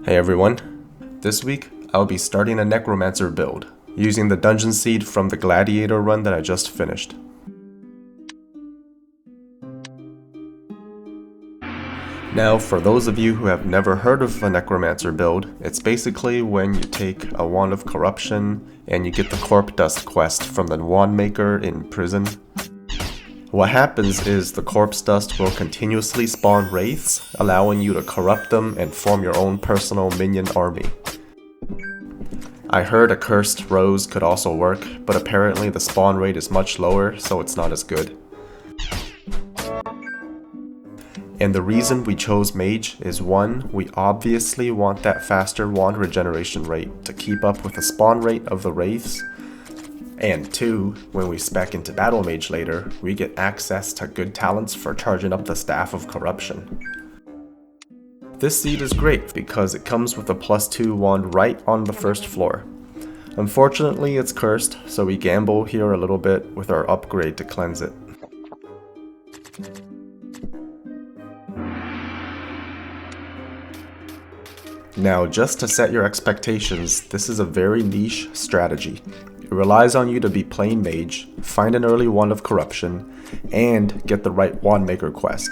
Hey everyone, this week I'll be starting a Necromancer build, using the dungeon seed from the Gladiator run that I just finished. Now, for those of you who have never heard of a Necromancer build, it's basically when you take a Wand of Corruption and you get the Corp Dust quest from the Wand Maker in prison. What happens is the corpse dust will continuously spawn wraiths, allowing you to corrupt them and form your own personal minion army. I heard a cursed rose could also work, but apparently the spawn rate is much lower, so it's not as good. And the reason we chose mage is 1, we obviously want that faster wand regeneration rate to keep up with the spawn rate of the wraiths. And 2, when we spec into Battle Mage later, we get access to good talents for charging up the Staff of Corruption. This seed is great because it comes with a +2 wand right on the first floor. Unfortunately it's cursed, so we gamble here a little bit with our upgrade to cleanse it. Now, just to set your expectations, this is a very niche strategy. It relies on you to be playing mage, find an early Wand of Corruption, and get the right Wand Maker quest.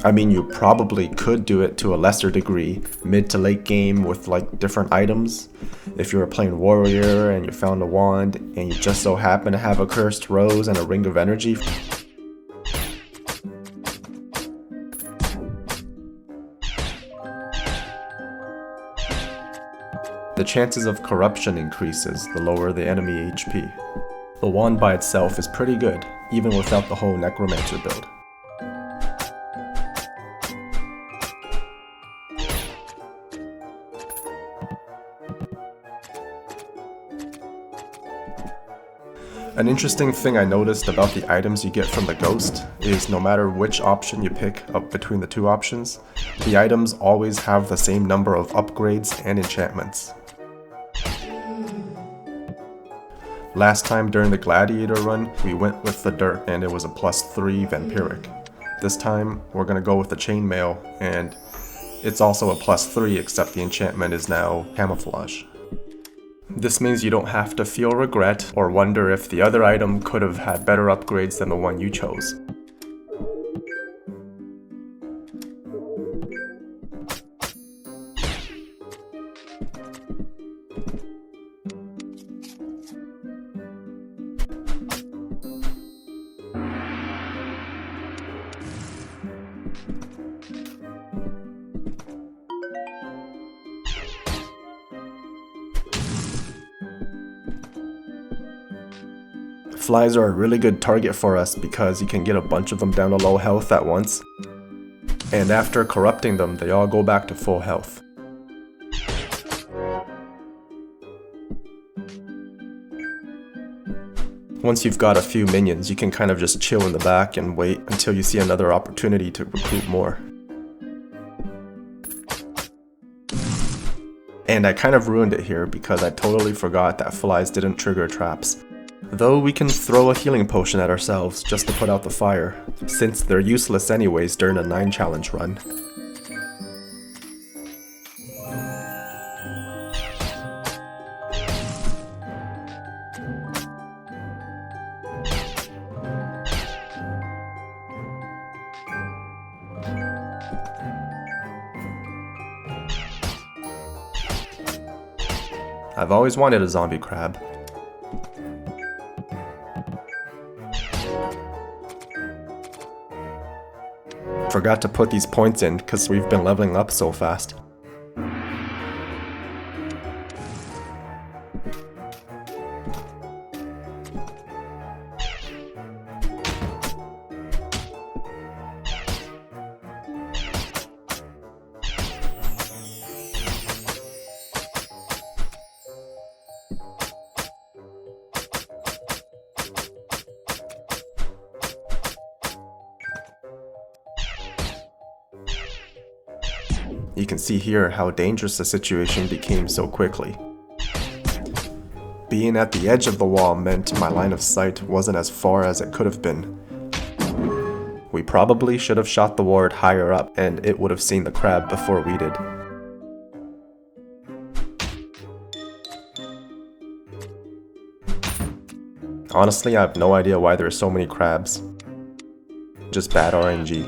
I mean, you probably could do it to a lesser degree, mid to late game with like different items. If you were playing warrior and you found a wand and you just so happen to have a cursed rose and a ring of energy. The chances of corruption increases the lower the enemy HP. The wand by itself is pretty good, even without the whole Necromancer build. An interesting thing I noticed about the items you get from the Ghost is no matter which option you pick up between the two options, the items always have the same number of upgrades and enchantments. Last time during the Gladiator run, we went with the Dirt and it was a +3 Vampiric. This time, we're going to go with the Chainmail and it's also a +3 except the enchantment is now Camouflage. This means you don't have to feel regret or wonder if the other item could have had better upgrades than the one you chose. Flies are a really good target for us because you can get a bunch of them down to low health at once. And after corrupting them, they all go back to full health. Once you've got a few minions, you can kind of just chill in the back and wait until you see another opportunity to recruit more. And I kind of ruined it here because I totally forgot that flies didn't trigger traps. Though we can throw a healing potion at ourselves just to put out the fire, since they're useless anyways during a 9 challenge run. I've always wanted a zombie crab. Forgot to put these points in because we've been leveling up so fast. You can see here how dangerous the situation became so quickly. Being at the edge of the wall meant my line of sight wasn't as far as it could have been. We probably should have shot the ward higher up and it would have seen the crab before we did. Honestly, I have no idea why there are so many crabs. Just bad RNG.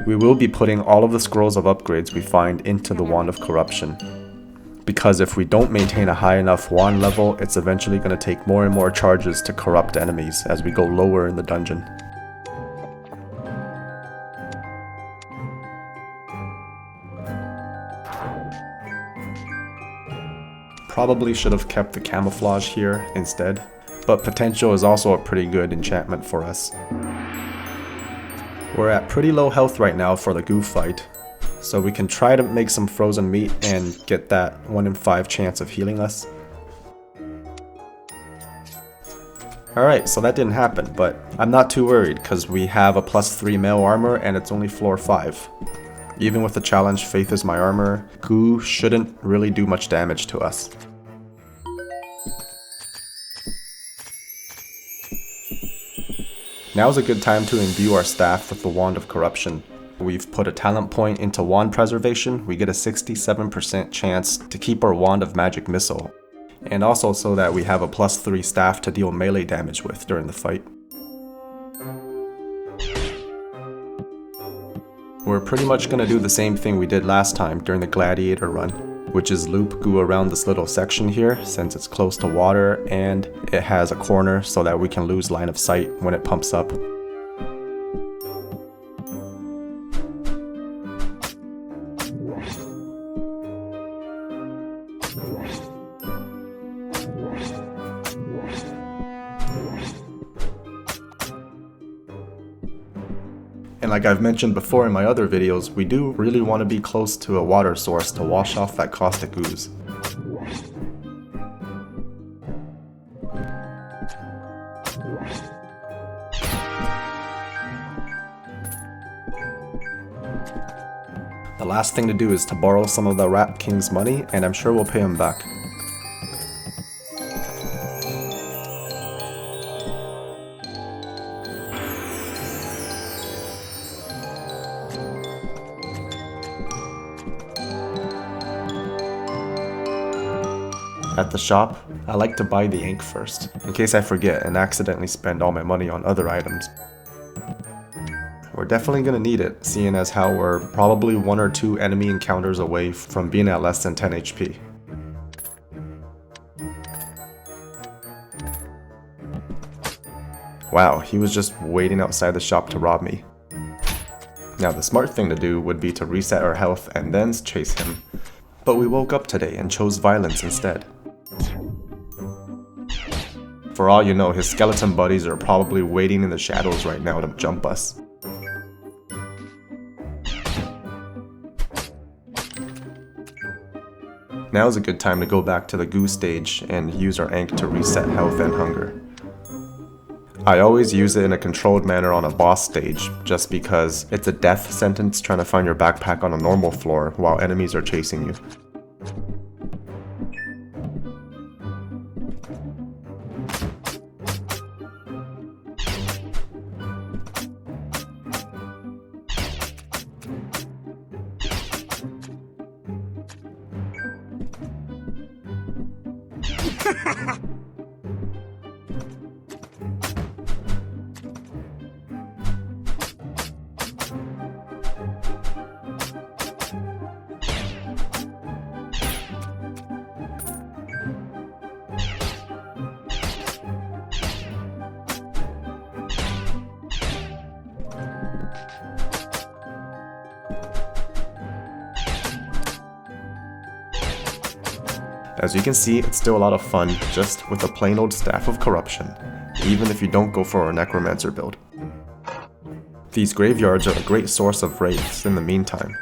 We will be putting all of the scrolls of upgrades we find into the Wand of Corruption. Because if we don't maintain a high enough wand level, it's eventually going to take more and more charges to corrupt enemies as we go lower in the dungeon. Probably should have kept the camouflage here instead, but potential is also a pretty good enchantment for us. We're at pretty low health right now for the goo fight, so we can try to make some frozen meat and get that 1 in 5 chance of healing us. Alright, so that didn't happen, but I'm not too worried because we have a +3 mail armor and it's only floor 5. Even with the challenge Faith is my armor, goo shouldn't really do much damage to us. Now's a good time to imbue our staff with the Wand of Corruption. We've put a talent point into wand preservation. We get a 67% chance to keep our Wand of Magic Missile, and also so that we have a +3 staff to deal melee damage with during the fight. We're pretty much going to do the same thing we did last time during the Gladiator run, which is loop goo around this little section here since it's close to water and it has a corner so that we can lose line of sight when it pumps up. And like I've mentioned before in my other videos, we do really want to be close to a water source to wash off that caustic ooze. The last thing to do is to borrow some of the Rat King's money, and I'm sure we'll pay him back. At the shop, I like to buy the ink first, in case I forget and accidentally spend all my money on other items. We're definitely gonna need it, seeing as how we're probably 1 or 2 enemy encounters away from being at less than 10 HP. Wow, he was just waiting outside the shop to rob me. Now the smart thing to do would be to reset our health and then chase him, but we woke up today and chose violence instead. For all you know, his skeleton buddies are probably waiting in the shadows right now to jump us. Now is a good time to go back to the goo stage and use our Ankh to reset health and hunger. I always use it in a controlled manner on a boss stage, just because it's a death sentence trying to find your backpack on a normal floor while enemies are chasing you. As you can see, it's still a lot of fun just with a plain old Staff of Corruption, even if you don't go for a Necromancer build. These graveyards are a great source of wraiths in the meantime.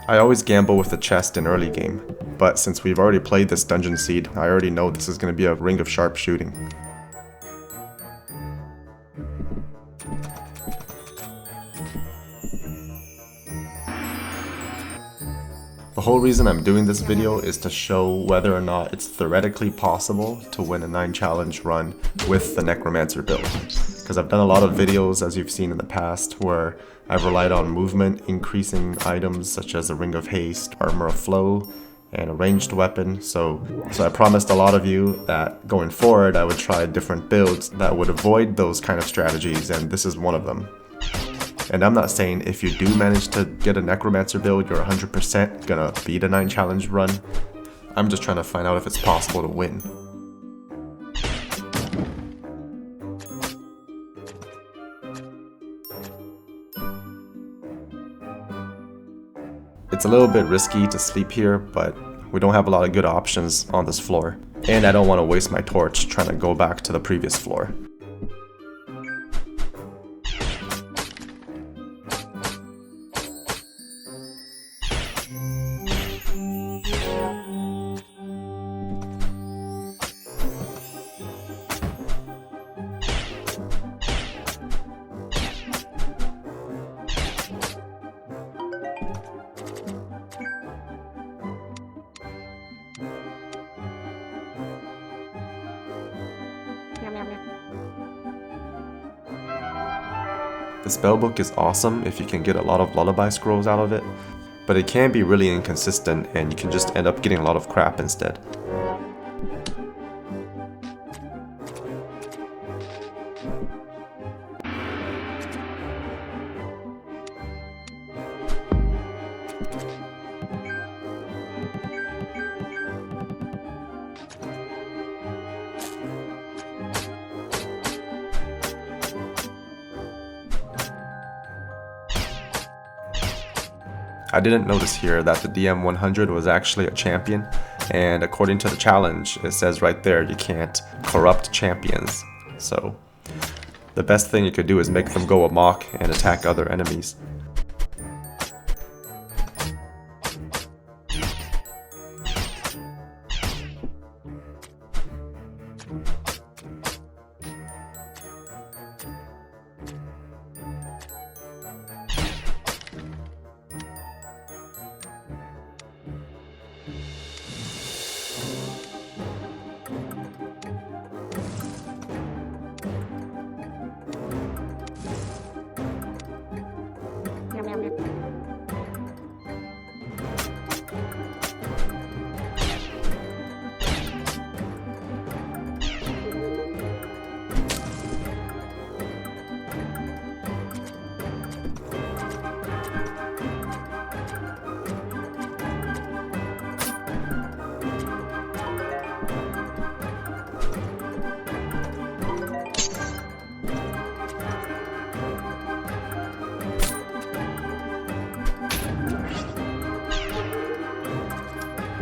I always gamble with the chest in early game, but since we've already played this Dungeon Seed, I already know this is going to be a ring of sharp shooting. The whole reason I'm doing this video is to show whether or not it's theoretically possible to win a 9 challenge run with the Necromancer build. Because I've done a lot of videos, as you've seen in the past, where I've relied on movement, increasing items such as a Ring of Haste, Armor of Flow, and a ranged weapon. So I promised a lot of you that going forward I would try different builds that would avoid those kind of strategies, and this is one of them. And I'm not saying if you do manage to get a Necromancer build, you're 100% gonna beat a 9 challenge run. I'm just trying to find out if it's possible to win. It's a little bit risky to sleep here, but we don't have a lot of good options on this floor. And I don't want to waste my torch trying to go back to the previous floor. The spellbook is awesome if you can get a lot of lullaby scrolls out of it, but it can be really inconsistent and you can just end up getting a lot of crap instead. I didn't notice here that the DM100 was actually a champion, and according to the challenge, it says right there you can't corrupt champions. So the best thing you could do is make them go amok and attack other enemies.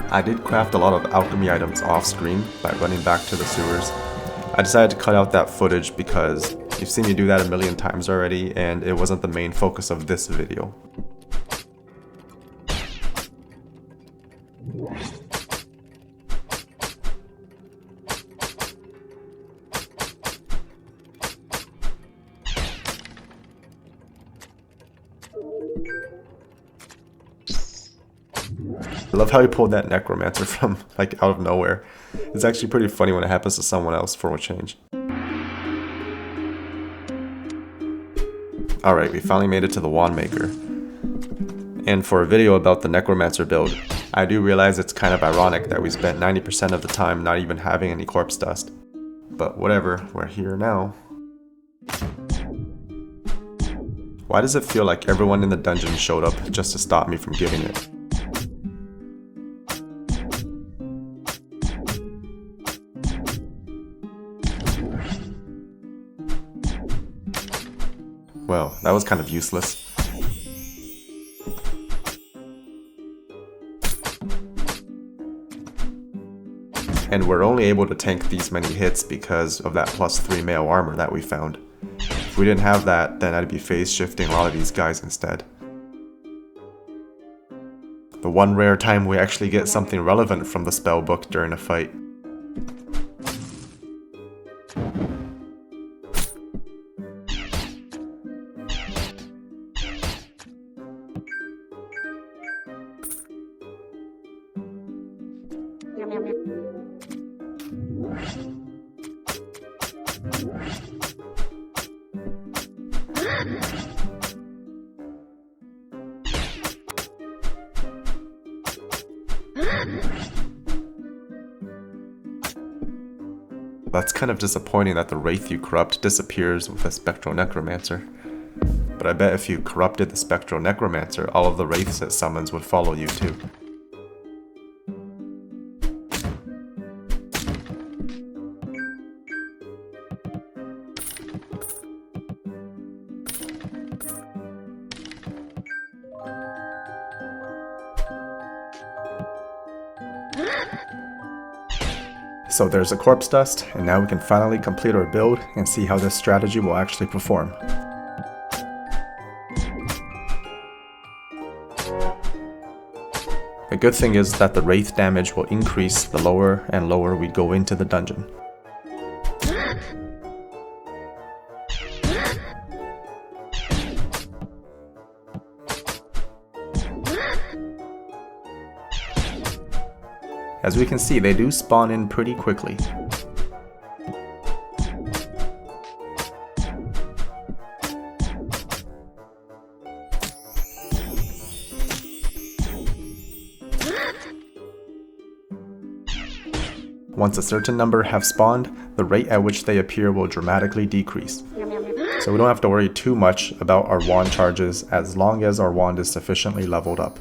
I did craft a lot of alchemy items off screen by running back to the sewers. I decided to cut out that footage because you've seen me do that a million times already and it wasn't the main focus of this video. I love how he pulled that Necromancer from like out of nowhere. It's actually pretty funny when it happens to someone else for a change. Alright, we finally made it to the Wand Maker. And for a video about the Necromancer build, I do realize it's kind of ironic that we spent 90% of the time not even having any corpse dust. But whatever, we're here now. Why does it feel like everyone in the dungeon showed up just to stop me from getting it? Well, that was kind of useless. And we're only able to tank these many hits because of that +3 mail armor that we found. If we didn't have that, then I'd be phase shifting a lot of these guys instead. The one rare time we actually get something relevant from the spellbook during a fight. That's kind of disappointing that the Wraith you corrupt disappears with a Spectral Necromancer. But I bet if you corrupted the Spectral Necromancer, all of the Wraiths it summons would follow you too. So there's a corpse dust, and now we can finally complete our build and see how this strategy will actually perform. The good thing is that the Wraith damage will increase the lower and lower we go into the dungeon. As we can see, they do spawn in pretty quickly. Once a certain number have spawned, the rate at which they appear will dramatically decrease. So we don't have to worry too much about our wand charges as long as our wand is sufficiently leveled up.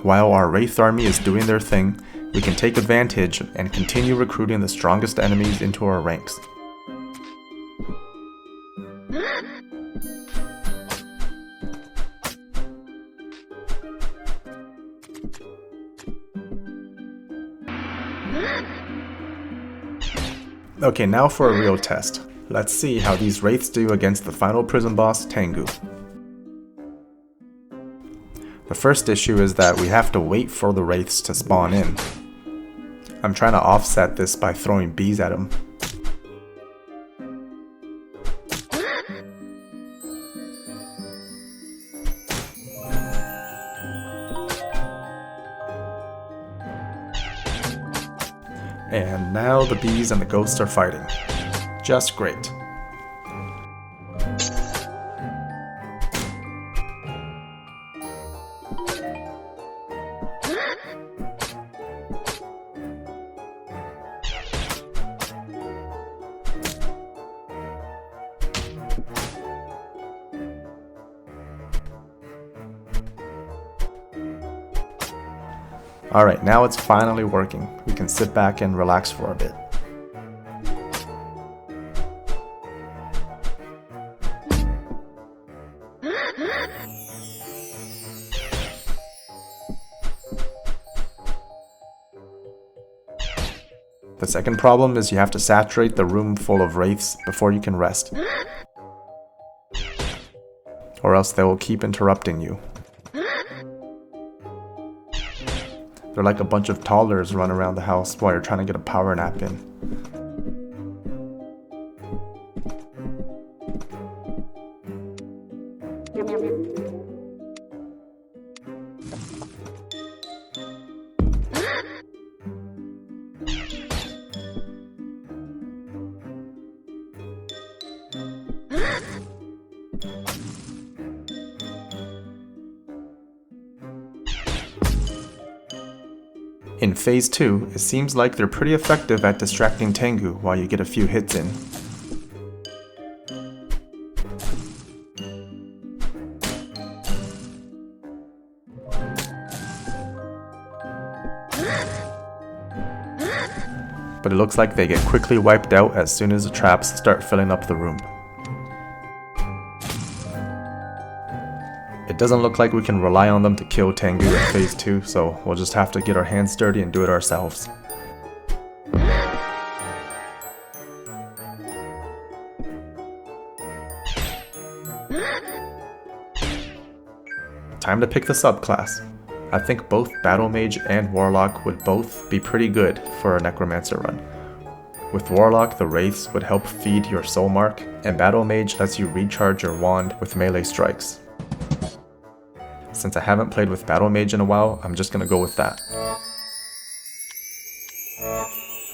While our Wraith army is doing their thing, we can take advantage and continue recruiting the strongest enemies into our ranks. Okay, now for a real test. Let's see how these Wraiths do against the final prison boss, Tengu. The first issue is that we have to wait for the Wraiths to spawn in. I'm trying to offset this by throwing bees at them. And now the bees and the ghosts are fighting. Just great. Alright, now it's finally working. We can sit back and relax for a bit. The second problem is you have to saturate the room full of Wraiths before you can rest. Or else they will keep interrupting you. They're like a bunch of toddlers run around the house while you're trying to get a power nap in. In Phase 2, it seems like they're pretty effective at distracting Tengu while you get a few hits in. But it looks like they get quickly wiped out as soon as the traps start filling up the room. It doesn't look like we can rely on them to kill Tengu in Phase 2, so we'll just have to get our hands dirty and do it ourselves. Time to pick the subclass. I think both Battle Mage and Warlock would both be pretty good for a Necromancer run. With Warlock, the Wraiths would help feed your Soul Mark, and Battle Mage lets you recharge your wand with melee strikes. Since I haven't played with Battle Mage in a while, I'm just gonna go with that.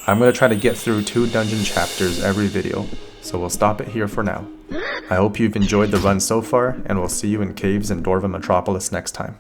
I'm gonna try to get through 2 dungeon chapters every video, so we'll stop it here for now. I hope you've enjoyed the run so far, and we'll see you in Caves in Dwarven Metropolis next time.